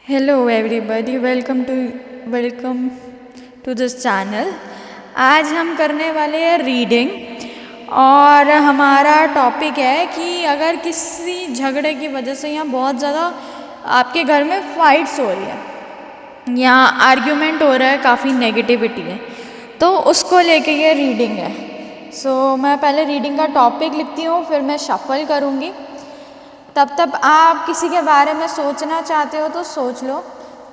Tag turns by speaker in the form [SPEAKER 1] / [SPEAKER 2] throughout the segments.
[SPEAKER 1] Hello everybody, welcome to this channel. आज हम करने वाले हैं रीडिंग और हमारा टॉपिक है कि अगर किसी झगड़े की वजह से या बहुत ज़्यादा आपके घर में फाइट्स हो रही है या आर्ग्यूमेंट हो रहा है, काफ़ी नेगेटिविटी है, तो उसको लेके ये रीडिंग है। मैं पहले रीडिंग का टॉपिक लिखती हूँ, फिर मैं शफल करूँगी। तब आप किसी के बारे में सोचना चाहते हो तो सोच लो।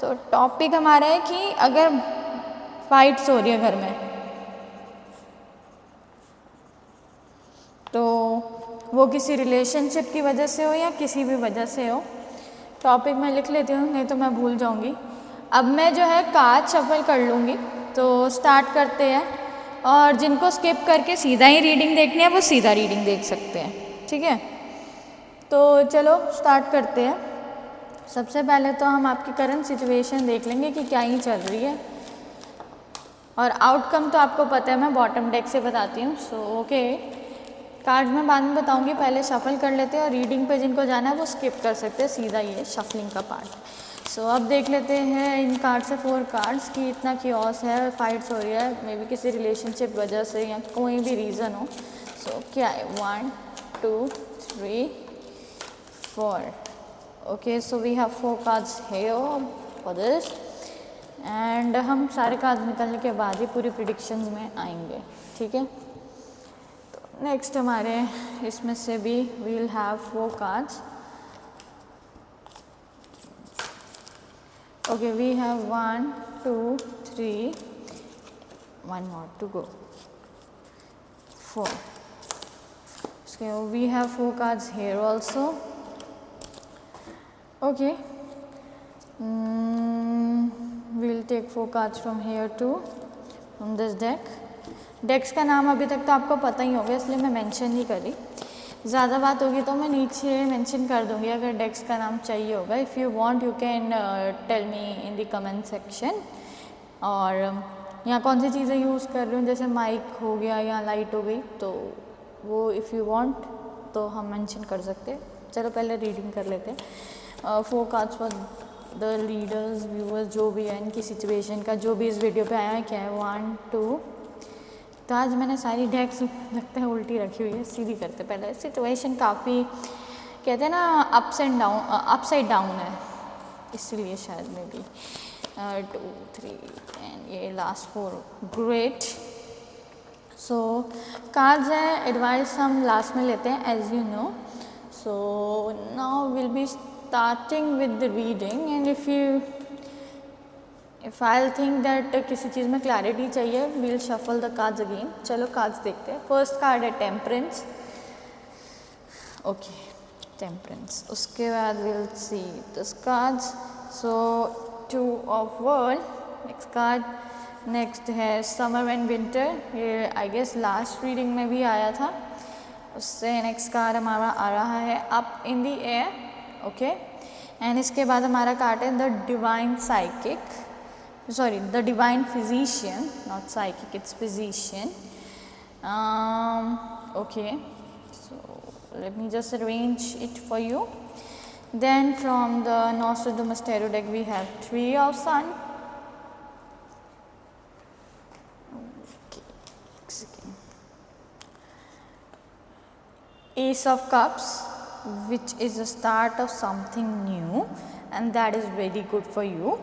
[SPEAKER 1] तो टॉपिक हमारा है कि अगर फाइट्स हो रही है घर में तो वो किसी रिलेशनशिप की वजह से हो या किसी भी वजह से हो। टॉपिक मैं लिख लेती हूँ, नहीं तो मैं भूल जाऊँगी। अब मैं जो है कार्ड शफल कर लूँगी, तो स्टार्ट करते हैं। और जिनको स्किप करके सीधा ही रीडिंग देखनी है वो सीधा रीडिंग देख सकते हैं, ठीक है। तो चलो स्टार्ट करते हैं। सबसे पहले तो हम आपकी करंट सिचुएशन देख लेंगे कि क्या ही चल रही है, और आउटकम तो आपको पता है, मैं बॉटम डेक से बताती हूँ। ओके, कार्ड्स मैं बाद में बताऊँगी, पहले शफल कर लेते हैं। और रीडिंग पे जिनको जाना है वो स्किप कर सकते हैं, सीधा ये शफलिंग का पार्ट। अब देख लेते हैं इन कार्ड से 4 कार्ड्स की इतना क्योस है, फाइट्स हो रही है, मे बी किसी रिलेशनशिप वजह से या कोई भी रीज़न हो। क्या है 1 2 3 4। Okay, so we have 4 cards here for this, and हम सारे कार्ड निकलने के बाद ही पूरी प्रिडिक्शंस में आएंगे, ठीक है। तो नेक्स्ट हमारे इसमें से भी we'll have 4 cards. Okay, we have 1 2 3, one more to go, 4. So we have 4 cards here also. Okay, we'll take 4 cards from here too, from this deck. डेक्स का नाम अभी तक तो आपको पता ही होगा, इसलिए मैं मेंशन नहीं करी। ज़्यादा बात होगी तो मैं नीचे मेंशन कर दूँगी अगर डेक्स का नाम चाहिए होगा। If you want you can tell me in the comment section. और यहाँ कौन सी चीज़ें यूज़ कर रही हूँ, जैसे माइक हो गया या लाइट हो गई, तो वो इफ़ यू वांट तो हम मेंशन कर सकते हैं। चलो पहले रीडिंग कर लेते हैं। 4 cards for the readers, viewers, जो भी है इनकी सिचुएशन का, जो भी इस वीडियो पे आया है, क्या है 1 2। तो आज मैंने सारी डेक्स लगता है उल्टी रखी हुई है, सीधी करते पहले। सिचुएशन काफ़ी कहते हैं ना अपसाइड डाउन है, इसीलिए शायद में भी 2 3 एंड ये लास्ट 4। ग्रेट। कार्ड्स है, एडवाइस हम लास्ट में लेते हैं as you know. Now we'll be starting with the reading, and if I'll think that किसी चीज़ में क्लैरिटी चाहिए, we'll shuffle the cards again. चलो कार्ड्स देखते हैं। फर्स्ट कार्ड है टेम्परेंस। Okay, temperance. उसके बाद we'll see this cards. 2 of world next card. Next है समर एंड विंटर, ये आई गेस लास्ट रीडिंग में भी आया था। उससे नेक्स्ट कार्ड हमारा आ रहा है up in the air. Okay, and इसके बाद हमारा कार्ड है the divine psychic, sorry the divine physician, not psychic, it's physician. Okay, let me just arrange it for you. Then from the Nostradamus tarot deck we have 3 of sun. Ace of Cups, which is the start of something new, and that is very good for you.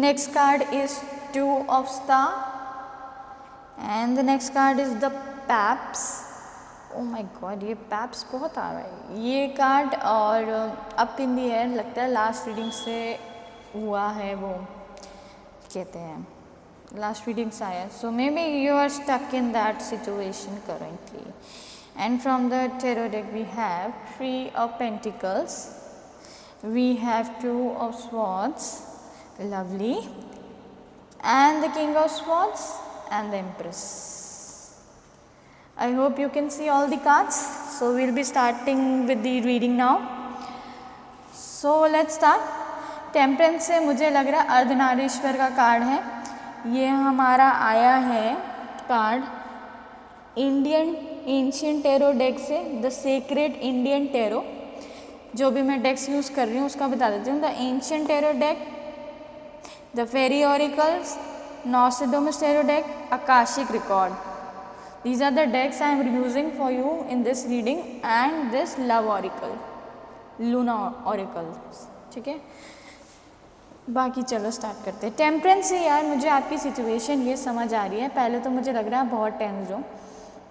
[SPEAKER 1] Next card is 2 of Star, and the next card is the Paps. Oh my God, ये Paps बहुत आ रहा है ये card. और up in the air लगता है last reading से हुआ है, वो कहते हैं लास्ट रीडिंग से आया। May be you are stuck in that situation currently. And from the tarot deck we have 3 of Pentacles, we have 2 of Swords, lovely, and the King of Swords and the Empress. I hope you can see all the cards. We'll be starting with the reading now. Let's start. Temperance से मुझे लग रहा है अर्धनारीश्वर का card है। ये हमारा आया है card Indian ancient tarot deck से, द सेक्रेड इंडियन टैरो। जो भी मैं डेक्स यूज़ कर रही हूँ उसका बता देती हूँ। The ancient tarot deck, the fairy oracles, Nostradamus tarot deck, akashic record. These are the decks I am using for you in this reading and this love oracle, Luna oracle, ठीक है। बाकी चलो स्टार्ट करते हैं। Temperance से यार मुझे आपकी सिचुएशन ये समझ आ रही है। पहले तो मुझे लग रहा है बहुत टेंस हो,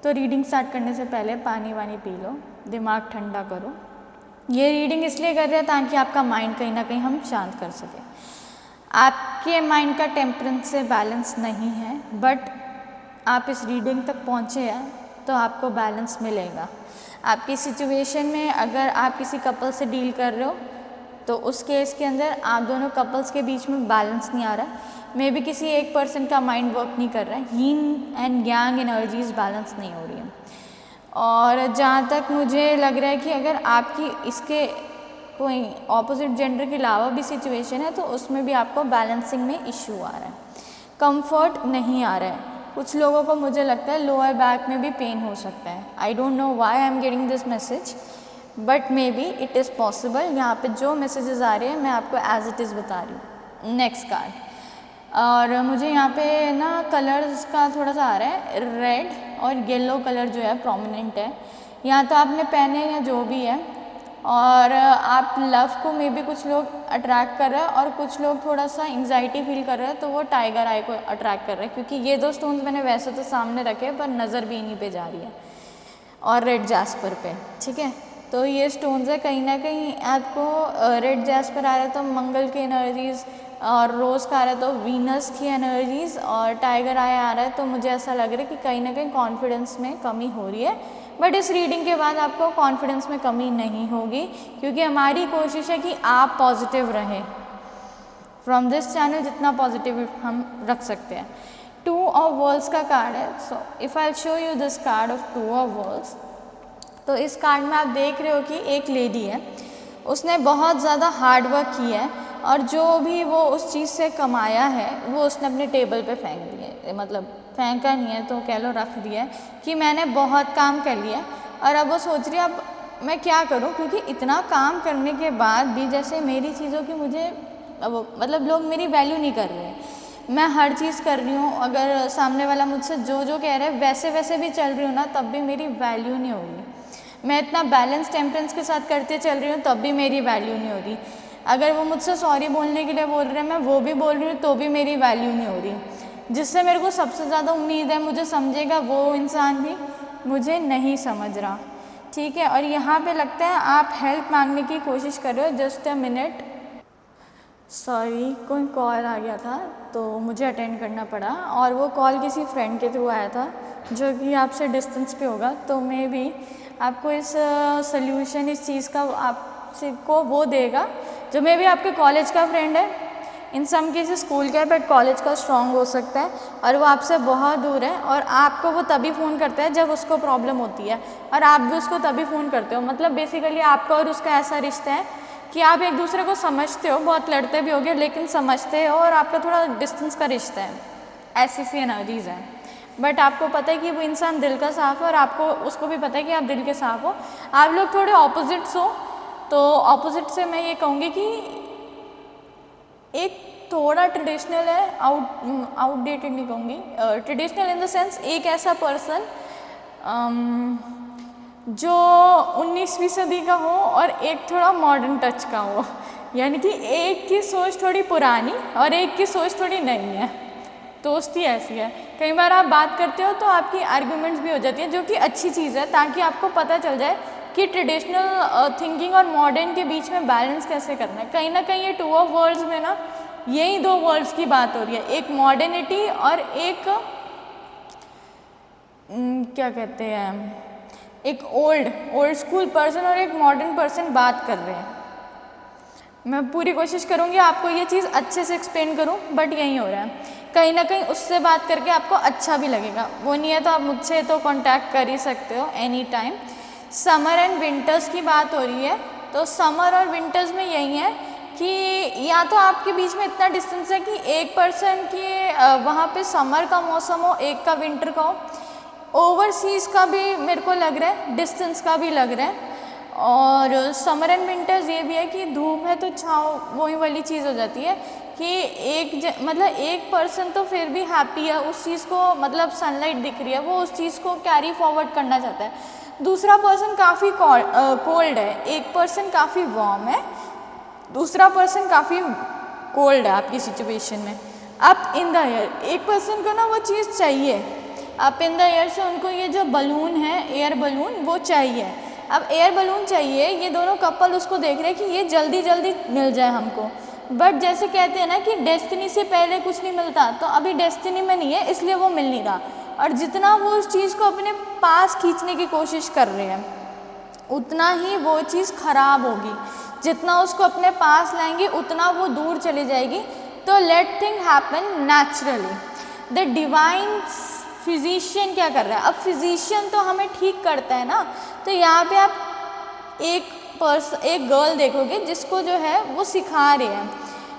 [SPEAKER 1] तो रीडिंग स्टार्ट करने से पहले पानी वानी पी लो, दिमाग ठंडा करो। ये रीडिंग इसलिए कर रहे हैं ताकि आपका माइंड कहीं ना कहीं हम शांत कर सकें। आपके माइंड का टेम्परेंस से बैलेंस नहीं है, बट आप इस रीडिंग तक पहुँचे हैं तो आपको बैलेंस मिलेगा। आपकी सिचुएशन में अगर आप किसी कपल से डील कर रहे हो तो उस केस के अंदर आप दोनों कपल्स के बीच में बैलेंस नहीं आ रहा है। मे बी किसी एक पर्सन का माइंड वर्क नहीं कर रहा है, यीन एंड यांग एनर्जीज बैलेंस नहीं हो रही है। और जहाँ तक मुझे लग रहा है कि अगर आपकी इसके कोई ऑपोजिट जेंडर के अलावा भी सिचुएशन है तो उसमें भी आपको बैलेंसिंग में इश्यू आ रहा है, कंफर्ट नहीं आ रहा है। कुछ लोगों को मुझे लगता है लोअर बैक में भी पेन हो सकता है। आई don't know why I am getting this message, but may be it is possible. यहाँ पे जो मैसेजेस आ रहे हैं मैं आपको एज इट इज़ बता रही हूँ। नेक्स्ट कार्ड, और मुझे यहाँ पे ना कलर्स का थोड़ा सा आ रहा है, रेड और येलो कलर जो है प्रोमिनेंट है। यहाँ तो आपने पहने या जो भी है, और आप लव को मे बी कुछ लोग अट्रैक्ट कर रहे हैं और कुछ लोग थोड़ा सा एंग्जाइटी फील कर रहे हैं, तो वो टाइगर आई को अट्रैक्ट कर रहे हैं। क्योंकि ये दो स्टोन्स मैंने वैसे तो सामने रखे पर नज़र भी इन्हीं पे जा रही है, और रेड जैस्पर पे, ठीक है। तो ये स्टोन्स है, कहीं ना कहीं आपको रेड जैस्पर आ रहा है तो मंगल की एनर्जीज़, और रोज़ का आ रहा है तो वीनस की एनर्जीज़, और टाइगर आई आ रहा है तो मुझे ऐसा लग रहा है कि कहीं ना कहीं कॉन्फिडेंस में कमी हो रही है। बट इस रीडिंग के बाद आपको कॉन्फिडेंस में कमी नहीं होगी, क्योंकि हमारी कोशिश है कि आप पॉजिटिव रहें। फ्रॉम दिस चैनल जितना पॉजिटिव हम रख सकते हैं। 2 ऑफ वर्ल्ड्स का कार्ड है। So if I show you this card of 2 of worlds, तो इस कार्ड में आप देख रहे हो कि एक लेडी है, उसने बहुत ज़्यादा हार्ड वर्क की है, और जो भी वो उस चीज़ से कमाया है वो उसने अपने टेबल पे फेंक दिया, मतलब फेंका नहीं है तो कह लो रख दिया है कि मैंने बहुत काम कर लिया। और अब वो सोच रही है अब मैं क्या करूं, क्योंकि इतना काम करने के बाद भी जैसे मेरी चीज़ों की मुझे अब मतलब लोग मेरी वैल्यू नहीं कर रहे हैं। मैं हर चीज़ कर रही हूँ, अगर सामने वाला मुझसे जो जो कह रहा है वैसे वैसे भी चल रही हूँ ना, तब भी मेरी वैल्यू नहीं हो रही। मैं इतना बैलेंस टेम्परेंस के साथ करते चल रही हूँ तब भी मेरी वैल्यू नहीं हो रही। अगर वो मुझसे सॉरी बोलने के लिए बोल रहे हैं, मैं वो भी बोल रही हूँ तो भी मेरी वैल्यू नहीं हो रही। जिससे मेरे को सबसे ज़्यादा उम्मीद है मुझे समझेगा, वो इंसान भी मुझे नहीं समझ रहा, ठीक है। और यहाँ पे लगता है आप हेल्प मांगने की कोशिश कर रहे हो। जस्ट अ मिनट, सॉरी कोई कॉल आ गया था तो मुझे अटेंड करना पड़ा, और वो कॉल किसी फ्रेंड के थ्रू आया था जो कि आपसे डिस्टेंस पे होगा। तो मे भी आपको इस सल्यूशन इस चीज़ का आपसे को वो देगा जो मे भी आपके कॉलेज का फ्रेंड है। इन सम केसेस स्कूल का है, बट कॉलेज का स्ट्रॉन्ग हो सकता है, और वो आपसे बहुत दूर है, और आपको वो तभी फ़ोन करता है जब उसको प्रॉब्लम होती है, और आप भी उसको तभी फ़ोन करते हो। मतलब बेसिकली आपका और उसका ऐसा रिश्ता है कि आप एक दूसरे को समझते हो, बहुत लड़ते भी होगे लेकिन समझते हो, और आपका थोड़ा डिस्टेंस का रिश्ता है। ऐसी सी एनर्जीज़ हैं, बट आपको पता है कि वो इंसान दिल का साफ़ है, और आपको उसको भी पता है कि आप दिल के साफ़ हो। आप लोग थोड़े ऑपोजिट्स हो, तो ऑपोजिट से मैं ये कहूँगी कि एक थोड़ा ट्रेडिशनल है, आउटडेटेड नहीं कहूँगी, ट्रेडिशनल इन द सेंस एक ऐसा पर्सन जो 19वीं सदी का हो और एक थोड़ा मॉडर्न टच का हो, यानी कि एक की सोच थोड़ी पुरानी और एक की सोच थोड़ी नई है। दोस्ती ऐसी है, कई बार आप बात करते हो तो आपकी आर्ग्यूमेंट्स भी हो जाती हैं, जो कि अच्छी चीज़ है, ताकि आपको पता चल जाए कि ट्रेडिशनल थिंकिंग और मॉडर्न के बीच में बैलेंस कैसे करना है। कहीं ना कहीं ये 2 ऑफ वर्ल्ड्स में ना यही 2 वर्ल्ड्स की बात हो रही है, एक मॉडर्निटी और एक क्या कहते हैं, एक ओल्ड स्कूल पर्सन और एक मॉडर्न पर्सन बात कर रहे हैं। मैं पूरी कोशिश करूँगी आपको ये चीज़ अच्छे से एक्सप्लेन करूँ, बट यही हो रहा है। कहीं ना कहीं उससे बात करके आपको अच्छा भी लगेगा, वो नहीं है तो आप मुझसे तो कांटेक्ट कर ही सकते हो any time. Summer and winters की बात हो रही है, तो समर और विंटर्स में यही है कि या तो आपके बीच में इतना डिस्टेंस है कि एक पर्सन के वहाँ पे समर का मौसम हो, एक का विंटर का हो। ओवरसीज़ का भी मेरे को लग रहा है, डिस्टेंस का भी लग रहा है, और समर एंड विंटर्स ये भी है कि धूप है तो छाँव वही वाली चीज़ हो जाती है कि मतलब एक पर्सन तो फिर भी हैप्पी है उस चीज़ को, मतलब सनलाइट दिख रही है वो उस चीज़ को कैरी फॉरवर्ड करना चाहता है। दूसरा पर्सन काफ़ी कोल्ड है, एक पर्सन काफ़ी वार्म है, दूसरा पर्सन काफ़ी कोल्ड है आपकी सिचुएशन में। अप इन द एयर, एक पर्सन को ना वो चीज़ चाहिए, अप इन द एयर से उनको ये जो बलून है एयर बलून वो चाहिए। अब एयर बलून चाहिए, ये दोनों कपल उसको देख रहे हैं कि ये जल्दी जल्दी मिल जाए हमको, बट जैसे कहते हैं ना कि डेस्टिनी से पहले कुछ नहीं मिलता, तो अभी डेस्टिनी में नहीं है इसलिए वो मिल नहीं रहा। और जितना वो उस चीज़ को अपने पास खींचने की कोशिश कर रहे हैं उतना ही वो चीज़ खराब होगी, जितना उसको अपने पास लाएंगे उतना वो दूर चली जाएगी। तो let thing happen naturally. The divine physician क्या कर रहा है, अब फिजिशियन तो हमें ठीक करता है ना, तो यहाँ पे आप एक गर्ल देखोगे जिसको जो है वो सिखा रही है,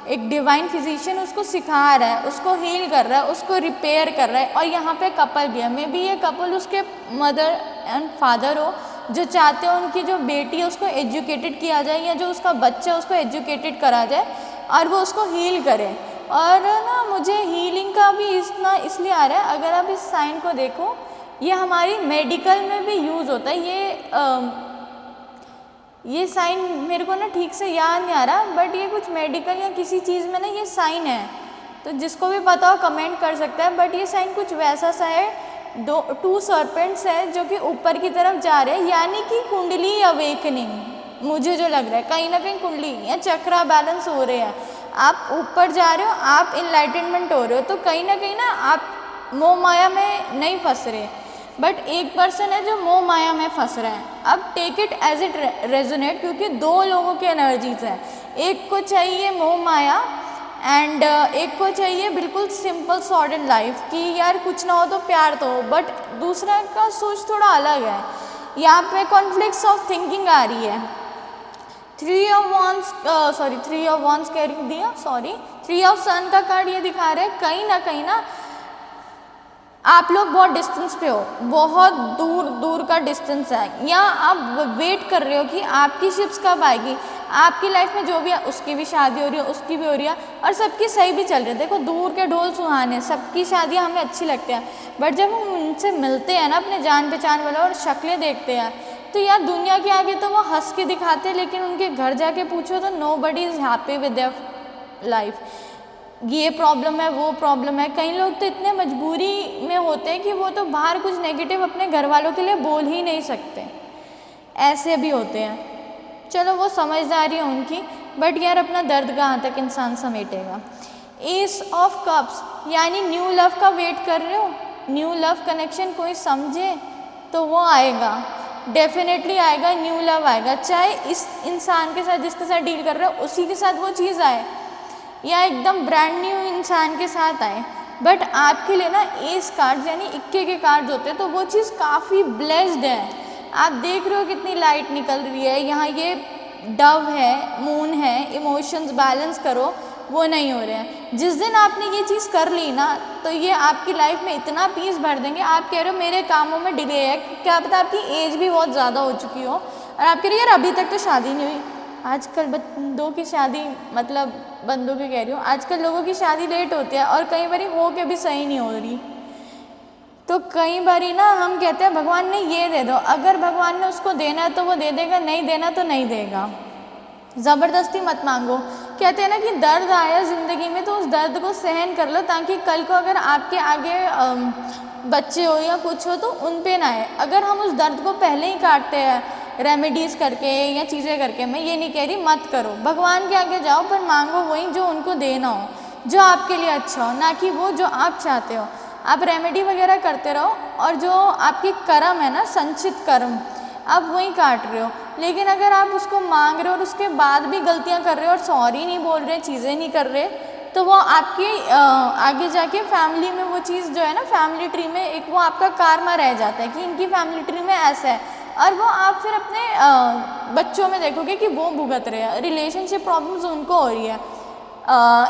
[SPEAKER 1] एक डिवाइन फिजिशियन उसको सिखा रहा है, उसको हील कर रहा है, उसको रिपेयर कर रहा है। और यहाँ पे कपल भी है, मे बी ये कपल उसके मदर एंड फादर हो जो चाहते हो उनकी जो बेटी है उसको एजुकेटेड किया जाए या जो उसका बच्चा उसको एजुकेटेड करा जाए और वो उसको हील करे। और ना मुझे हीलिंग का भी इतना इसलिए आ रहा है, अगर आप इस साइन को देखो ये हमारी मेडिकल में भी यूज़ होता है। ये साइन मेरे को ना ठीक से याद नहीं आ रहा, बट ये कुछ मेडिकल या किसी चीज़ में ना ये साइन है, तो जिसको भी पता हो कमेंट कर सकता है। बट ये साइन कुछ वैसा सा है, 2 सर्पेंट्स है जो कि ऊपर की तरफ जा रहे हैं, यानी कि कुंडली अवेकनिंग। मुझे जो लग रहा है कहीं ना कहीं कुंडली या चक्रा बैलेंस हो रहे हैं, आप ऊपर जा रहे हो, आप इनलाइटनमेंट हो रहे हो, तो कहीं ना आप मोह माया में नहीं फंस रहे। बट एक पर्सन है जो मोह माया में फंस रहा है। अब take it as it resonate, क्योंकि 2 लोगों की एनर्जीज हैं, एक को चाहिए मोह माया एंड एक को चाहिए बिल्कुल सिंपल सॉर्ट इन लाइफ कि यार कुछ ना हो तो प्यार तो हो, बट दूसरा का सोच थोड़ा अलग है। यहाँ पे कॉन्फ्लिक्ट्स ऑफ थिंकिंग आ रही है। 3 ऑफ wands कह दिया, 3 ऑफ सन का कार्ड ये दिखा रहा है कहीं ना आप लोग बहुत डिस्टेंस पे हो, बहुत दूर का डिस्टेंस है, या आप वेट कर रहे हो कि आपकी शिप्स कब आएगी। आपकी लाइफ में जो भी है उसकी भी शादी हो रही है, उसकी भी हो रही है और सबकी सही भी चल रही है। देखो दूर के ढोल सुहाने, सबकी शादियाँ हमें अच्छी लगती हैं, बट जब हम उनसे मिलते हैं ना अपने जान पहचान वाले और शक्लें देखते हैं तो यार दुनिया के आगे तो वो हंस के दिखाते हैं, लेकिन उनके घर जाके पूछो तो nobody is happy with their life. ये प्रॉब्लम है, वो प्रॉब्लम है। कई लोग तो इतने मजबूरी में होते हैं कि वो तो बाहर कुछ नेगेटिव अपने घर वालों के लिए बोल ही नहीं सकते, ऐसे भी होते हैं। चलो वो समझदारी है उनकी, बट यार अपना दर्द कहाँ तक इंसान समेटेगा। एस ऑफ कप्स यानी न्यू लव का वेट कर रहे हो, न्यू लव कनेक्शन कोई समझे तो वो आएगा, डेफिनेटली आएगा, न्यू लव आएगा। चाहे इस इंसान के साथ जिसके साथ डील कर रहे हो उसी के साथ वो चीज़ आए या एकदम ब्रांड न्यू इंसान के साथ आए, बट आपके लिए ना एस कार्ड्स यानी इक्के के कार्ड्स होते हैं, तो वो चीज़ काफ़ी ब्लेस्ड है। आप देख रहे हो कितनी लाइट निकल रही है, यहाँ ये डव है, मून है, इमोशंस बैलेंस करो वो नहीं हो रहे हैं। जिस दिन आपने ये चीज़ कर ली ना तो ये आपकी लाइफ में इतना पीस भर देंगे। आप कह रहे हो मेरे कामों में डिले है, क्या पता आपकी एज भी बहुत ज़्यादा हो चुकी हो और आप कह रहे हो यार अभी तक तो शादी नहीं हुई। आजकल बंदों की शादी, मतलब बंदों की कह रही हूँ, आजकल लोगों की शादी लेट होती है और कई बारी हो के भी सही नहीं हो रही। तो कई बारी ना हम कहते हैं भगवान ने ये दे दो, अगर भगवान ने उसको देना है तो वो दे देगा, नहीं देना तो नहीं देगा। ज़बरदस्ती मत मांगो। कहते हैं ना कि दर्द आया ज़िंदगी में तो उस दर्द को सहन कर लो, ताकि कल को अगर आपके आगे बच्चे हो या कुछ हो तो उन पे ना आए। अगर हम उस दर्द को पहले ही काटते हैं रेमेडीज़ करके या चीज़ें करके, मैं ये नहीं कह रही मत करो, भगवान के आगे जाओ पर मांगो वही जो उनको देना हो, जो आपके लिए अच्छा हो, ना कि वो जो आप चाहते हो। आप रेमेडी वगैरह करते रहो और जो आपके कर्म है ना, संचित कर्म, आप वही काट रहे हो। लेकिन अगर आप उसको मांग रहे हो और उसके बाद भी गलतियां कर रहे हो और सॉरी नहीं बोल रहे, चीज़ें नहीं कर रहे, तो वो आपके आगे जाके फैमिली में वो चीज़ जो है ना, फैमिली ट्री में एक वो आपका कार्मा रह जाता है कि इनकी फैमिली ट्री में ऐसा है, और वो आप फिर अपने बच्चों में देखोगे कि वो भुगत रहे हैं। रिलेशनशिप प्रॉब्लम्स उनको हो रही है,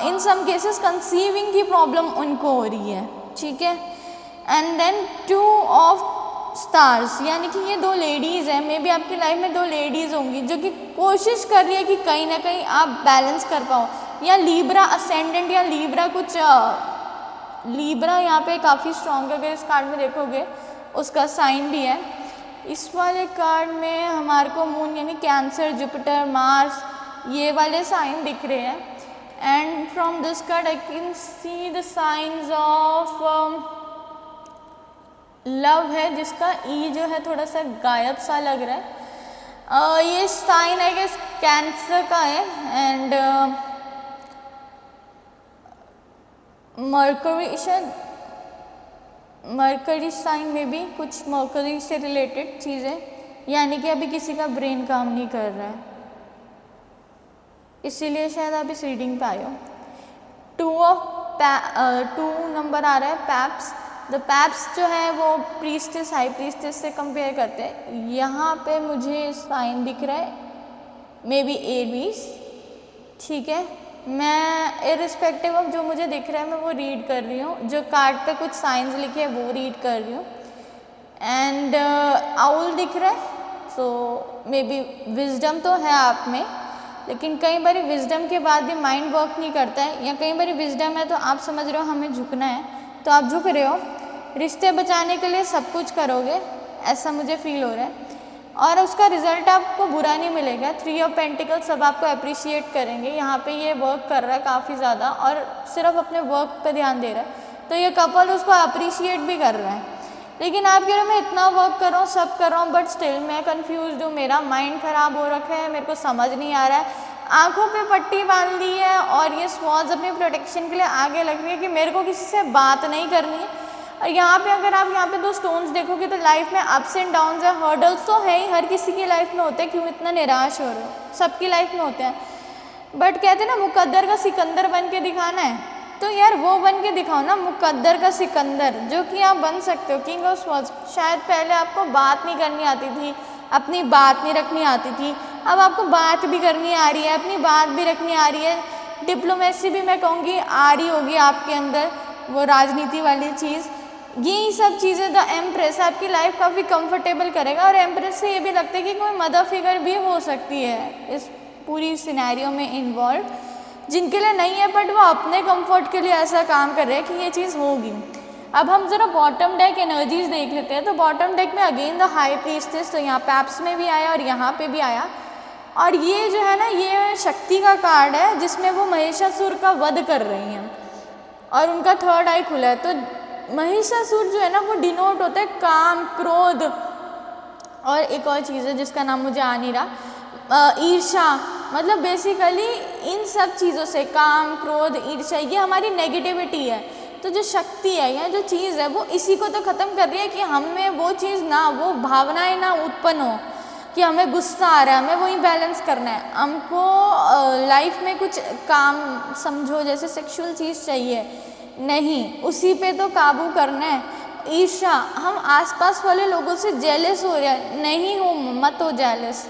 [SPEAKER 1] इन सम केसेस कंसीविंग की प्रॉब्लम उनको हो रही है, ठीक है। एंड देन 2 ऑफ स्टार्स, यानी कि ये दो लेडीज़ हैं, मे बी आपकी लाइफ में दो लेडीज़ होंगी जो कि कोशिश कर रही है कि कहीं ना कहीं आप बैलेंस कर पाओ। या लीब्रा असेंडेंट या लीब्रा कुछ लीब्रा यहाँ पे काफ़ी स्ट्रॉन्ग है, अगर इस कार्ड में देखोगे उसका साइन भी है। इस वाले कार्ड में हमारे को मून यानी कैंसर, जुपिटर, मार्स ये वाले साइन दिख रहे हैं। And from this card I can see the science of love है, जिसका ई जो है थोड़ा सा गायब सा लग रहा है। ये साइन आई गेस कैंसर का है। एंड मरकरी, शायद मरकरी साइन में भी कुछ मरकरी से रिलेटेड चीज़ें, यानी कि अभी किसी का ब्रेन काम नहीं कर रहा है, इसीलिए शायद आप इस रीडिंग पे आए हो। 2 नंबर आ रहा है पैप्स। द पैप्स जो है वो प्रीस्टेस, हाई प्रीस्टेस से कंपेयर करते हैं। यहाँ पे मुझे साइन दिख रहा है मे बी एरीज, ठीक है। मैं इरिस्पेक्टिव ऑफ जो मुझे दिख रहा है मैं वो रीड कर रही हूँ, जो कार्ड पे कुछ साइंस लिखे हैं वो रीड कर रही हूँ। एंड आउल दिख रहा है, सो मे बी विजडम तो है आप में, लेकिन कई बार विजडम के बाद भी माइंड वर्क नहीं करता है, या कई बार विजडम है तो आप समझ रहे हो हमें झुकना है तो आप झुक रहे हो, रिश्ते बचाने के लिए सब कुछ करोगे, ऐसा मुझे फील हो रहा है। और उसका रिजल्ट आपको बुरा नहीं मिलेगा। 3 ऑफ पेंटिकल्स सब आपको अप्रिशिएट करेंगे। यहाँ पे ये वर्क कर रहा है काफ़ी ज़्यादा और सिर्फ अपने वर्क पे ध्यान दे रहा है, तो ये कपल उसको अप्रिशिएट भी कर रहा है। लेकिन आप कह रहे हो मैं इतना वर्क कर रहा हूँ, सब कर रहा हूँ, बट स्टिल मैं कंफ्यूज हूँ, मेरा माइंड ख़राब हो रखा है, मेरे को समझ नहीं आ रहा है। आंखों पे पट्टी बांध ली है और ये स्वॉज अपनी प्रोटेक्शन के लिए आगे लग रही है कि मेरे को किसी से बात नहीं करनी है। और यहाँ पे अगर आप यहाँ पे 2 स्टोन्स देखोगे तो लाइफ में अप्स एंड डाउन्स है, हर्डल्स तो है ही, हर किसी की लाइफ में होते हैं। क्यों इतना निराश हो रहे हो, सबकी लाइफ में होते हैं। बट कहते हैं ना मुकद्दर का सिकंदर बन के दिखाना है, तो यार वो बन के दिखाओ ना, मुकद्दर का सिकंदर, जो कि आप बन सकते हो किंग ऑफ स्वॉर्ड्स। शायद पहले आपको बात नहीं करनी आती थी, अपनी बात नहीं रखनी आती थी, अब आपको बात भी करनी आ रही है, अपनी बात भी रखनी आ रही है। डिप्लोमेसी भी मैं कहूँगी आ रही होगी आपके अंदर, वो राजनीति वाली चीज़। यही सब चीज़ें द एम्प्रेस आपकी लाइफ काफ़ी कंफर्टेबल करेगा। और एम्प्रेस से ये भी लगता है कि कोई मदर फिगर भी हो सकती है इस पूरी सिनेरियो में इन्वॉल्व, जिनके लिए नहीं है बट वो अपने कंफर्ट के लिए ऐसा काम कर रहे हैं कि ये चीज़ होगी। अब हम ज़रा बॉटम डेक एनर्जीज देख लेते हैं। तो बॉटम डेक में अगेन द हाई प्रीस्टेस, तो यहाँ पैप्स में भी आया और यहाँ पे भी आया। और ये जो है ना, ये शक्ति का कार्ड है जिसमें वो महिषासुर का वध कर रही हैं और उनका 3rd आई खुला है। तो महिषासुर जो है ना वो डिनोट होता है काम, क्रोध और एक और चीज़ है जिसका नाम मुझे आ नहीं रहा, ईर्ष्या। मतलब बेसिकली इन सब चीज़ों से, काम, क्रोध, ईर्ष्या, ये हमारी नेगेटिविटी है। तो जो शक्ति है या जो चीज़ है वो इसी को तो ख़त्म कर रही है कि हमें वो चीज़ ना, वो भावनाएं ना उत्पन्न हो कि हमें गुस्सा आ रहा है, हमें वही बैलेंस करना है। हमको लाइफ में कुछ काम समझो जैसे सेक्सुअल चीज़ चाहिए, नहीं, उसी पे तो काबू करना है। ईर्ष्या, हम आसपास वाले लोगों से जेलस हो रहे हैं, नहीं हो, मत हो जेलस,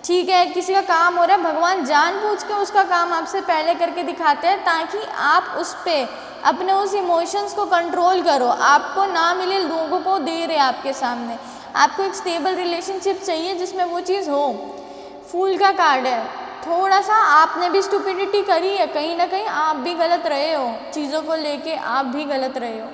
[SPEAKER 1] ठीक है। किसी का काम हो रहा है, भगवान जानबूझ के उसका काम आपसे पहले करके दिखाते हैं ताकि आप उस पर अपने उस इमोशंस को कंट्रोल करो। आपको ना मिले लोगों को दे रहे आपके सामने। आपको एक स्टेबल रिलेशनशिप चाहिए जिसमें वो चीज़ हो। फूल का कार्ड है, थोड़ा सा आपने भी स्टुपिडिटी करी है, कहीं ना कहीं आप भी गलत रहे हो, चीज़ों को लेके आप भी गलत रहे हो।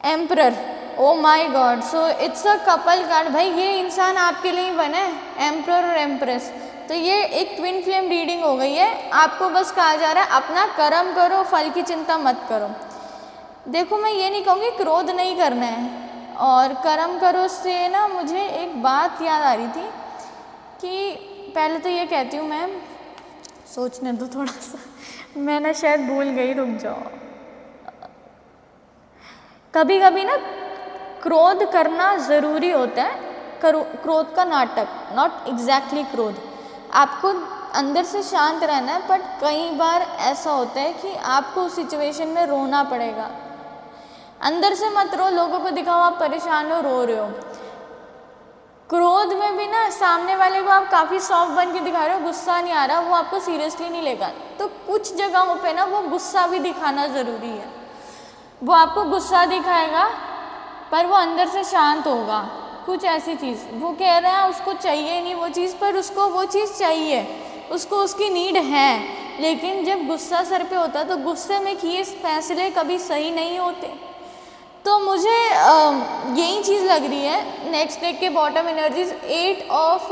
[SPEAKER 1] Emperor, oh my God, so it's a couple card. भाई ये इंसान आपके लिए ही बना है, एम्परर और एम्प्रेस। तो ये एक ट्विन फ्लेम रीडिंग हो गई है। आपको बस कहा जा रहा है अपना कर्म करो, फल की चिंता मत करो। देखो मैं ये नहीं कहूँगी क्रोध नहीं करना है, और कर्म करो से ना मुझे एक बात याद आ रही थी कि पहले तो ये कहती हूँ, मैं सोचने दो थोड़ा सा, मैं ना शायद भूल गई, रुक जाओ। कभी कभी ना क्रोध करना ज़रूरी होता है, क्रोध का नाटक, नॉट एग्जैक्टली क्रोध। आपको अंदर से शांत रहना है, बट कई बार ऐसा होता है कि आपको उस सिचुएशन में रोना पड़ेगा। अंदर से मत रो, लोगों को दिखाओ आप परेशान हो, रो रहे हो। क्रोध में भी ना सामने वाले को आप काफ़ी सॉफ्ट बन के दिखा रहे हो, गुस्सा नहीं आ रहा, वो आपको सीरियसली नहीं लेगा। तो कुछ जगहों पे ना वो गुस्सा भी दिखाना ज़रूरी है। वो आपको गुस्सा दिखाएगा पर वो अंदर से शांत होगा, कुछ ऐसी चीज़। वो कह रहा है उसको चाहिए नहीं वो चीज़, पर उसको वो चीज़ चाहिए, उसको उसकी नीड है। लेकिन जब गुस्सा सर पे होता है तो गुस्से में किए फैसले कभी सही नहीं होते। तो मुझे यही चीज़ लग रही है। नेक्स्ट डेक के बॉटम एनर्जीज 8 ऑफ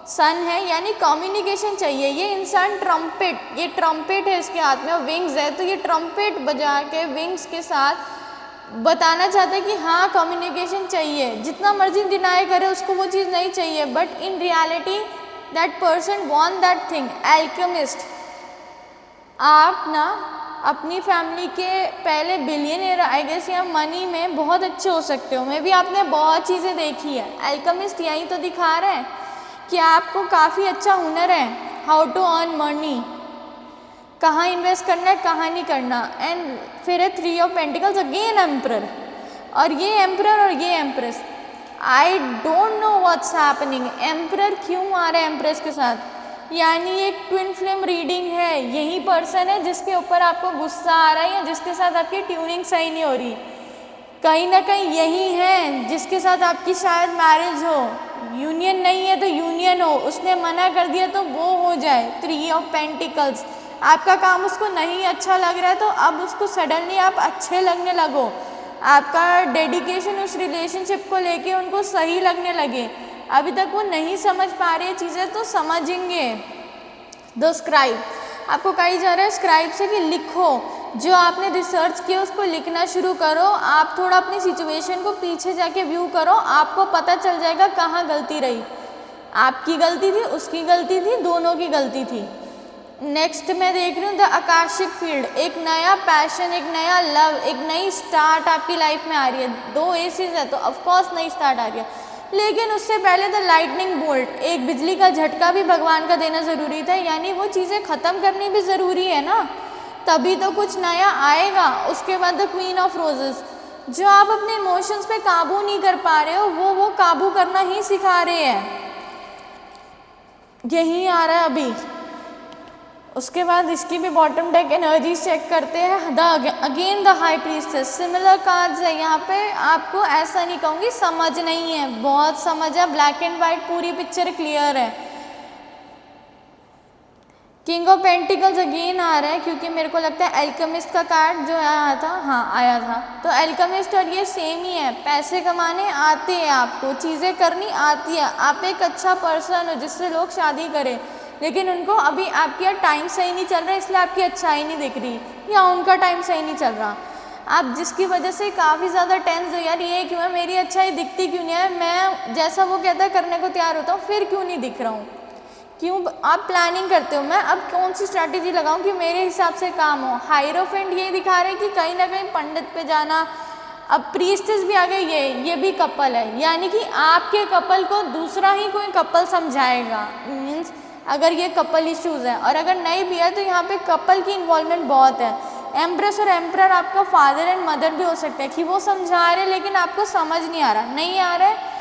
[SPEAKER 1] सन है, यानी कम्युनिकेशन चाहिए। ये इंसान ट्रम्पेट, ये ट्रम्पेट है इसके हाथ में, विंग्स है, तो ये ट्रम्पेट बजा के विंग्स के साथ बताना चाहता है कि हाँ कम्युनिकेशन चाहिए। जितना मर्जी डिनाई करे उसको वो चीज़ नहीं चाहिए, but in reality that person want that thing. Alchemist, आप ना अपनी फैमिली के पहले बिलियनियर आई गेस या मनी में बहुत अच्छे हो सकते हो। मे भी आपने बहुत चीज़ें देखी है। एल्केमिस्ट यही तो दिखा रहा है कि आपको काफ़ी अच्छा हुनर है, हाउ टू अर्न मनी, कहाँ इन्वेस्ट करना है कहाँ नहीं करना। एंड फिर है 3 ऑफ पेंटिकल्स, अगेन एम्परर, और ये एम्परर और ये empress. I don't know what's happening. Emperor क्यों आ रहा है एम्प्रेस के साथ? यानी एक ट्विन फ्लेम रीडिंग है। यही पर्सन है जिसके ऊपर आपको गुस्सा आ रहा है या जिसके साथ आपकी ट्यूनिंग सही नहीं हो रही। कहीं ना कहीं यही है जिसके साथ आपकी शायद मैरिज हो, यूनियन नहीं है तो यूनियन हो, उसने मना कर दिया तो वो हो जाए। 3 ऑफ पेंटिकल्स, आपका काम उसको नहीं अच्छा लग रहा है तो अब उसको सडनली आप अच्छे लगने लगो। आपका डेडिकेशन उस रिलेशनशिप को लेके उनको सही लगने लगे। अभी तक वो नहीं समझ पा रही है चीज़ें तो समझेंगे। द स्क्राइब, आपको कही जा रहा है स्क्राइब से कि लिखो, जो आपने रिसर्च किया उसको लिखना शुरू करो। आप थोड़ा अपनी सिचुएशन को पीछे जाके व्यू करो, आपको पता चल जाएगा कहाँ गलती रही। आपकी गलती थी, उसकी गलती थी, दोनों की गलती थी। नेक्स्ट मैं देख रही हूँ द आकाशिक फील्ड, एक नया पैशन, एक नया लव, एक नई स्टार्ट आपकी लाइफ में आ रही है। 2 एसेस है तो ऑफकोर्स नई स्टार्ट आ रही है, लेकिन उससे पहले द लाइटनिंग बोल्ट, एक बिजली का झटका भी भगवान का देना ज़रूरी था। यानी वो चीज़ें ख़त्म करनी भी ज़रूरी है ना, तभी तो कुछ नया आएगा। उसके बाद द क्वीन ऑफ रोजेस, जो आप अपने इमोशंस पे काबू नहीं कर पा रहे हो वो काबू करना ही सिखा रहे हैं। यही आ रहा है अभी। उसके बाद इसकी भी बॉटम डेक एनर्जी चेक करते हैं। Again the high priestess, similar cards है यहाँ पे। आपको ऐसा नहीं कहूँगी समझ नहीं है, बहुत समझ है, ब्लैक एंड वाइट पूरी पिक्चर क्लियर है। किंग ऑफ पेंटिकल्स अगेन आ रहा है क्योंकि मेरे को लगता है एल्केमिस्ट का कार्ड जो आया था, हाँ आया था, तो एल्केमिस्ट और ये सेम ही है। पैसे कमाने आते हैं आपको, चीज़ें करनी आती है, आप एक अच्छा पर्सन हो जिससे लोग शादी करें, लेकिन उनको अभी आपका टाइम सही नहीं चल रहा इसलिए आपकी अच्छाई नहीं दिख रही, या उनका टाइम सही नहीं चल रहा। आप जिसकी वजह से काफ़ी ज़्यादा टेंस हो, यार ये क्यों है, मेरी अच्छाई दिखती क्यों नहीं है, मैं जैसा वो कहता है करने को तैयार होता हूँ फिर क्यों नहीं दिख रहा हूँ, क्यों आप प्लानिंग करते हो, मैं अब कौन सी स्ट्रैटेजी लगाऊं कि मेरे हिसाब से काम हो। हायरोफेंट ये दिखा रहे हैं कि कहीं ना कहीं पंडित पे जाना। अब प्रीस्टेस भी आ गई, ये भी कपल है, यानी कि आपके कपल को दूसरा ही कोई कपल समझाएगा। मीन्स अगर ये कपल इश्यूज़ है, और अगर नहीं भी है तो यहाँ पे कपल की इन्वॉल्वमेंट बहुत है। एम्प्रेस और एम्परर आपका फादर एंड मदर भी हो सकता है कि वो समझा रहे लेकिन आपको समझ नहीं आ रहा, नहीं आ रहा है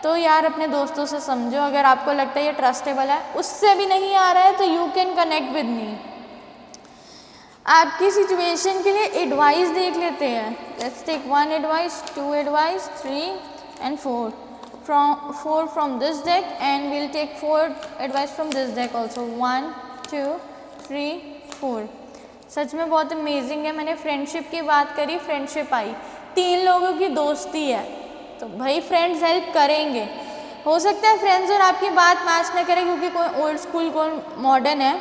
[SPEAKER 1] तो यार अपने दोस्तों से समझो। अगर आपको लगता है ये ट्रस्टेबल है, उससे भी नहीं आ रहा है तो you can connect with me. आपकी सिचुएशन के लिए एडवाइस देख लेते हैं। Let's take 1 advice, 2 advice, 3 and 4 from this deck, and we'll take 4 advice from this deck also. 1 2 3 4। सच में बहुत अमेजिंग है। मैंने फ्रेंडशिप की बात करी, फ्रेंडशिप आई, 3 लोगों की दोस्ती है तो भाई फ्रेंड्स हेल्प करेंगे। हो सकता है फ्रेंड्स और आपकी बात मैच ना करें क्योंकि कोई ओल्ड स्कूल कोई मॉडर्न है,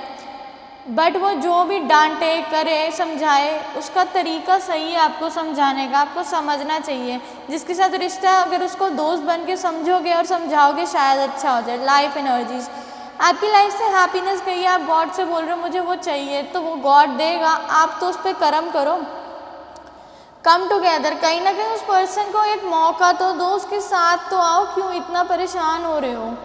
[SPEAKER 1] बट वो जो भी डांटे करे समझाए उसका तरीका सही है आपको समझाने का, आपको समझना चाहिए। जिसके साथ रिश्ता है अगर उसको दोस्त बन के समझोगे और समझाओगे शायद अच्छा हो जाए। लाइफ एनर्जीज, आपकी लाइफ से हैप्पीनेस गई, आप गॉड से बोल रहे हो मुझे वो चाहिए तो वो गॉड देगा, आप तो उस पर कर्म करो। कम टुगेदर, कहीं ना कहीं उस पर्सन को एक मौका तो दो, उसके साथ तो आओ, क्यों इतना परेशान हो रहे हो।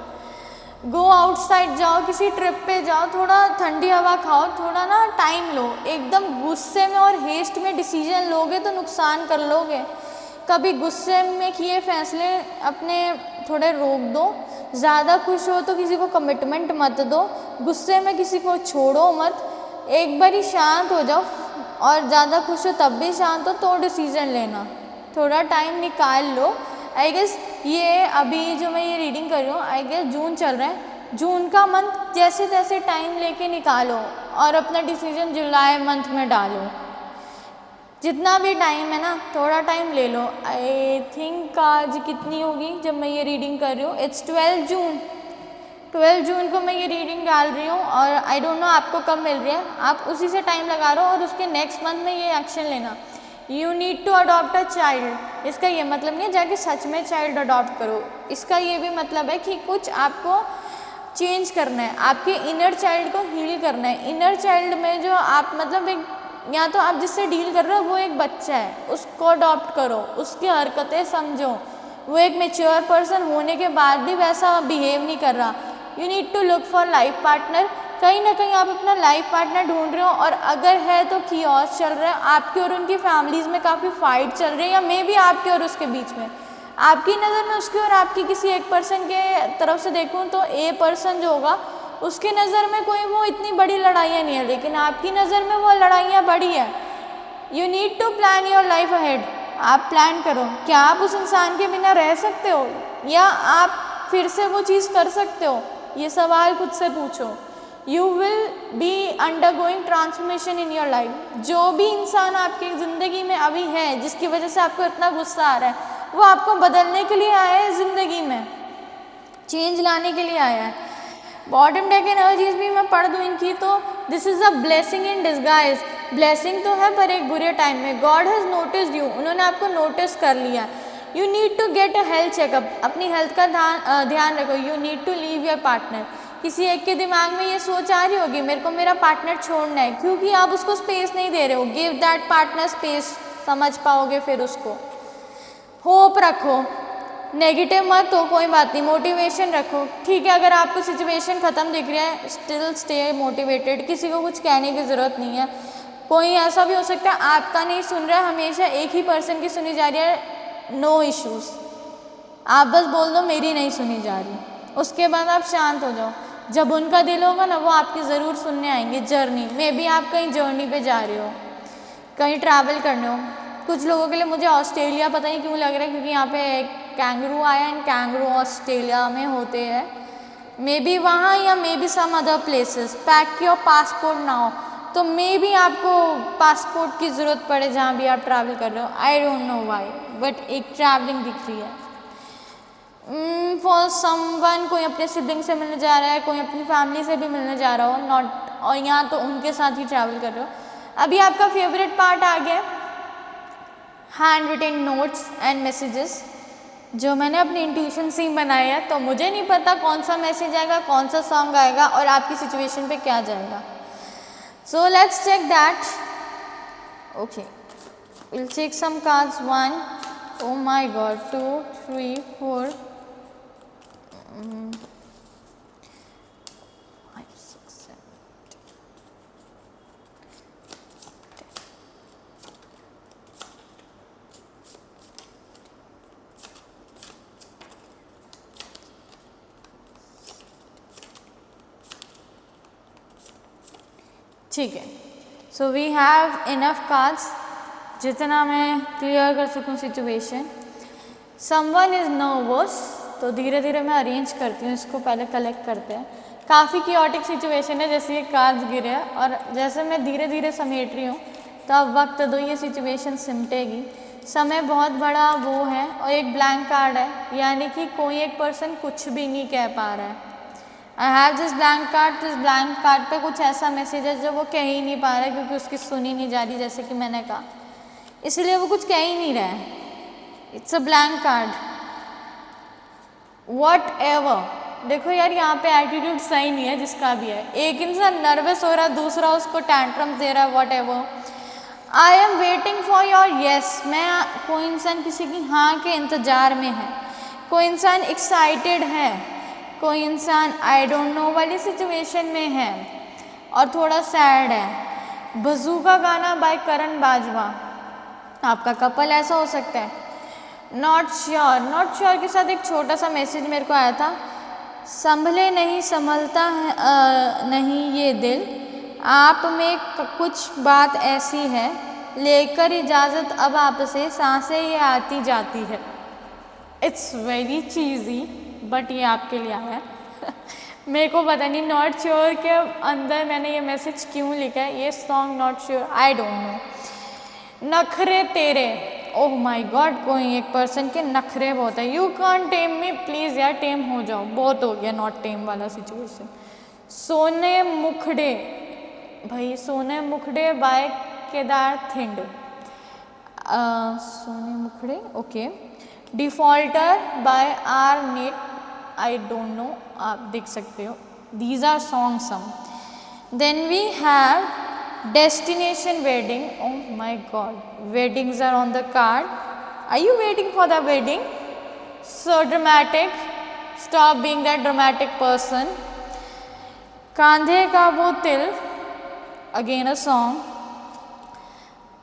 [SPEAKER 1] गो आउटसाइड जाओ, किसी ट्रिप पे जाओ, थोड़ा ठंडी हवा खाओ, थोड़ा ना टाइम लो। एकदम गुस्से में और हेस्ट में डिसीजन लोगे तो नुकसान कर लोगे। कभी गुस्से में किए फैसले अपने थोड़े रोक दो। ज़्यादा खुश हो तो किसी को कमिटमेंट मत दो, गुस्से में किसी को छोड़ो मत, एक बार ही शांत हो जाओ। और ज़्यादा खुश हो तब भी शांत हो तो डिसीज़न लेना। थोड़ा टाइम निकाल लो। आई गेस ये अभी जो मैं ये रीडिंग कर रही हूँ, आई गेस जून चल रहा है, जून का मंथ जैसे तैसे टाइम लेके निकालो और अपना डिसीजन जुलाई मंथ में डालो। जितना भी टाइम है ना, थोड़ा टाइम ले लो। आई थिंक आज कितनी होगी जब मैं ये रीडिंग कर रही हूँ, इट्स 12 जून। 12 जून को मैं ये रीडिंग डाल रही हूँ और आई डोंट नो आपको कब मिल रही है, आप उसी से टाइम लगा रहे हो और उसके नेक्स्ट मंथ में ये एक्शन लेना। You need to adopt a child. इसका ये मतलब नहीं है जाके सच में चाइल्ड अडॉप्ट करो, इसका ये भी मतलब है कि कुछ आपको चेंज करना है, आपके इनर चाइल्ड को हील करना है। इनर चाइल्ड में जो आप मतलब एक, या तो आप जिससे डील कर रहे हो वो एक बच्चा है, उसको अडॉप्ट करो, उसकी हरकतें समझो, वो एक मैच्योर पर्सन होने के बाद भी वैसा बिहेव नहीं कर रहा। You need to look for life partner. कहीं ना कहीं आप अपना लाइफ पार्टनर ढूंढ रहे हो और अगर है तो कियोस चल रहा है, आपकी और उनकी फैमिलीज़ में काफ़ी फाइट चल रही है, या मे भी आपके और उसके बीच में। आपकी नज़र में उसकी और आपकी किसी एक पर्सन के तरफ से देखूँ तो ए पर्सन जो होगा उसकी नज़र में कोई वो इतनी बड़ी लड़ाइयाँ नहीं है, लेकिन आपकी नज़र में वो लड़ाइयाँ बड़ी है। You need to plan your life ahead. आप प्लान करो, क्या आप उस इंसान के बिना रह सकते हो या आप फिर से वो चीज़ कर सकते हो, ये सवाल खुद से पूछो। You will be undergoing transformation in your life. जो भी इंसान आपकी ज़िंदगी में अभी है जिसकी वजह से आपको इतना गुस्सा आ रहा है, वो आपको बदलने के लिए आया है, ज़िंदगी में चेंज लाने के लिए आया है। बॉटम डेक एनर्जीज भी मैं पढ़ दूँ इनकी तो this is a blessing in disguise. Blessing तो है पर एक बुरे टाइम में। गॉड हैज़ नोटिस्ड यू, उन्होंने आपको नोटिस कर लिया। You need to get a health checkup, अपनी हेल्थ का ध्यान रखो। You need to leave your partner. किसी एक के दिमाग में ये सोच आ रही होगी मेरे को मेरा पार्टनर छोड़ना है, क्योंकि आप उसको स्पेस नहीं दे रहे हो। गिव दैट पार्टनर स्पेस, समझ पाओगे फिर उसको। होप रखो, नेगेटिव मत हो, कोई बात नहीं, मोटिवेशन रखो। ठीक है, अगर आपको सिचुएशन ख़त्म दिख रहा है, स्टिल स्टे मोटिवेटेड। किसी को कुछ कहने की ज़रूरत नहीं है। कोई ऐसा भी हो सकता है आपका नहीं सुन रहा है, हमेशा एक ही पर्सन की सुनी जा रही है, नो इश्यूज़। आप बस बोल दो मेरी नहीं सुनी जा रही, उसके बाद आप शांत हो जाओ। जब उनका दिल होगा ना, वो आपकी ज़रूर सुनने आएंगे। जर्नी में भी आप कहीं जर्नी पे जा रहे हो, कहीं ट्रैवल करने हो। कुछ लोगों के लिए मुझे ऑस्ट्रेलिया पता नहीं क्यों लग रहा है, क्योंकि यहाँ पे कैंगरू आया एंड कैंगरू ऑस्ट्रेलिया में होते हैं। मे बी वहाँ या maybe some other places. Pack your passport now. तो मे बी आपको पासपोर्ट की ज़रूरत पड़े जहाँ भी आप ट्रैवल कर रहे हो। आई डोंट नो वाई, बट एक ट्रैवलिंग दिख रही है। फॉर समवन, कोई अपने सिबलिंग से मिलने जा रहा है, कोई अपनी फैमिली से भी मिलने जा रहा हो, नॉट, और यहाँ तो उनके साथ ही ट्रैवल कर रहे हो। अभी आपका फेवरेट पार्ट आ गया, hand written notes and messages, जो मैंने अपनी इंट्यूशन से ही बनाया है। तो मुझे नहीं पता कौन सा मैसेज आएगा, कौन सा सॉन्ग आएगा और आपकी सिचुएशन पे क्या जाएगा। So let's check that. Okay, will check some cards. 1, oh my god, 2, 3, 4, 5, 6, 7, 8. ठीक है, so we have enough cards जितना मैं क्लियर कर सकूं सिचुएशन। समवन इज़ नर्वस, तो धीरे धीरे मैं अरेंज करती हूँ इसको, पहले कलेक्ट करते हैं। काफ़ी कियोटिक सिचुएशन है, जैसे ये कार्ड्स गिरे हैं और जैसे मैं धीरे धीरे समेट रही हूँ, तो अब वक्त दो, ये सिचुएशन सिमटेगी। समय बहुत बड़ा वो है और एक ब्लैंक कार्ड है, यानी कि कोई एक पर्सन कुछ भी नहीं कह पा रहा है। I have this blank card. This blank card पे कुछ ऐसा मैसेज है जो वो कह ही नहीं पा रहा है, क्योंकि उसकी सुनी नहीं जा रही, जैसे कि मैंने कहा, इसलिए वो कुछ कह ही नहीं रहा है। It's a blank card. What ever, देखो यार यहाँ पे एटीट्यूड सही नहीं है जिसका भी है। एक इंसान नर्वस हो रहा है, दूसरा उसको टैंट्रम्स दे रहा है, what ever. I am waiting for your yes. कोई इंसान किसी की हाँ के इंतज़ार में है, कोई इंसान एक्साइटेड है, कोई इंसान आई डोंट नो वाली सिचुएशन में है और थोड़ा सैड है। बजूका गाना बाय करण बाजवा। आपका कपल ऐसा हो सकता है। नॉट श्योर, नॉट श्योर के साथ एक छोटा सा मैसेज मेरे को आया था। संभले नहीं संभलता है नहीं ये दिल, आप में कुछ बात ऐसी है लेकर इजाज़त अब आपसे, सांसें ये आती जाती है। इट्स वेरी चीज़ी बट ये आपके लिए आया है। मेरे को पता नहीं, नॉट श्योर के अंदर मैंने ये मैसेज क्यों लिखा है। ये song not sure, I don't no. नखरे तेरे, ओह माय गॉड, कोई एक पर्सन के नखरे बहुत है। You can't time me, please यार टेम हो जाओ, बहुत हो गया नॉट टेम वाला सिचुएशन। सोने मुखड़े, भाई सोने मुखड़े बाय केदार थिंड, सोने मुखड़े, okay. Defaulter by R Nait, I don't know, आप देख सकते हो। These are song some. Then we have destination wedding, oh my god, weddings are on the card. Are you waiting for the wedding? So dramatic. Stop being that dramatic person. कांधे का वो तिल, again a song.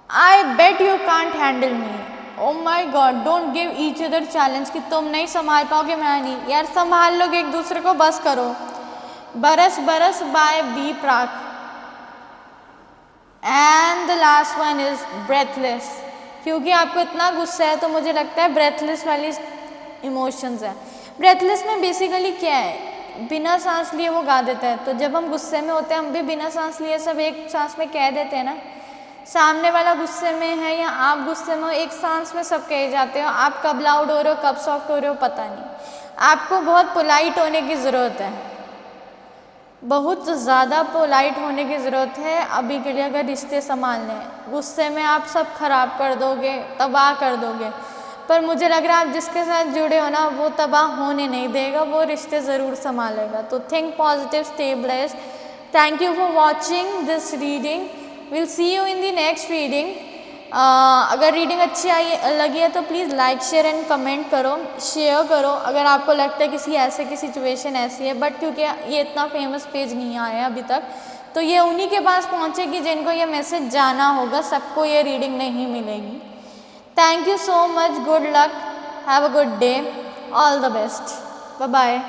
[SPEAKER 1] I bet you can't handle me. Oh my God, don't give each other challenge कि तुम नहीं संभाल पाओगे, मैं नहीं। यार संभाल लोगे एक दूसरे को, बस करो। Baras Baras by B Praak. And the last one is breathless, क्योंकि आपको इतना गुस्सा है तो मुझे लगता है ब्रेथलेस वाली इमोशंस है। ब्रेथलेस में बेसिकली क्या है, बिना सांस लिए वो गा देता है। तो जब हम गुस्से में होते हैं, हम भी बिना सांस लिए सब एक सांस में कह देते हैं ना। सामने वाला गुस्से में है या आप गुस्से में हो, एक सांस में सब कहे जाते हो। आप कब लाउड हो रहे हो, कब सॉफ्ट हो रहे हो, पता नहीं। आपको बहुत पोलाइट होने की ज़रूरत है, बहुत ज़्यादा पोलाइट होने की ज़रूरत है अभी के लिए, अगर रिश्ते संभालने हैं। गुस्से में आप सब खराब कर दोगे, तबाह कर दोगे। पर मुझे लग रहा है आप जिसके साथ जुड़े हो ना, वो तबाह होने नहीं देगा, वो रिश्ते ज़रूर संभालेगा। तो think positive, stay blessed. Thank you for watching this reading. Will see you in the next reading. अगर रीडिंग अच्छी लगी है तो please like share and comment करो, शेयर करो। अगर आपको लगता है किसी ऐसे की सिचुएशन ऐसी है, बट क्योंकि ये इतना फेमस पेज नहीं आया है अभी तक, तो ये उन्हीं के पास पहुँचेगी जिनको ये मैसेज जाना होगा। सबको ये रीडिंग नहीं मिलेगी। Thank you so much, good luck, have a good day, all the best, bye bye.